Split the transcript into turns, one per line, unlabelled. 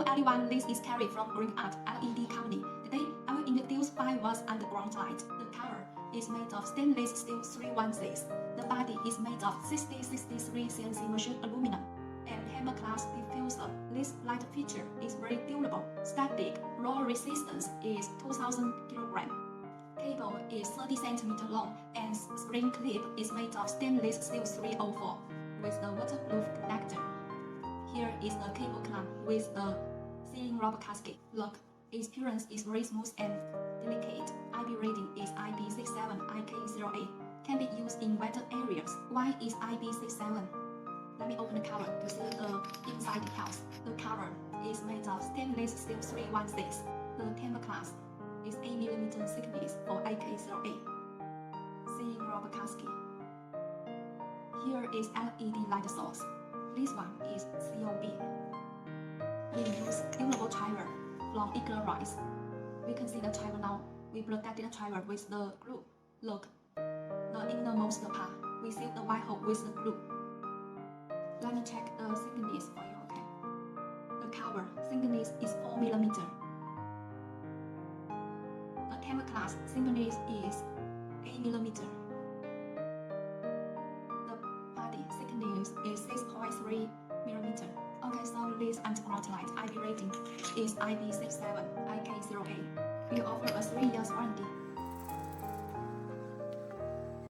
Hello everyone, this is Kelly from GreenArt-LED company. Today, I will introduce 5 watts underground light. The cover is made of stainless steel 316. The body is made of 6063 CNC machined aluminum and hammer class diffuser. This light feature is very durable. Static roll resistance is 2000 kg. Cable is 30 cm long and spring clip is made of stainless steel 304 with the waterproof connector. Here is the cable clamp with a thin rubber gasket. Look, its appearance is very smooth and delicate. IP rating is IP67 IK08. Can be used in wetter areas. Why is IP67? Let me open the cover to see the inside details. The cover is made of stainless steel 316. The camber class is 8mm thickness for IK08. Thin rubber gasket. Here is LED light source. This one is COB. We use durable driver from Eagle Rise. We can see the driver now. We protected the driver with the glue. Look, the innermost part. We seal the white hole with the glue. Let me check the thickness for you, okay? The cover thickness is 4mm. The camera glass thickness is 8mm. Is 6.3 mm. Okay, so this underground light IP rating is IP67 IK08. We offer a 3 years warranty.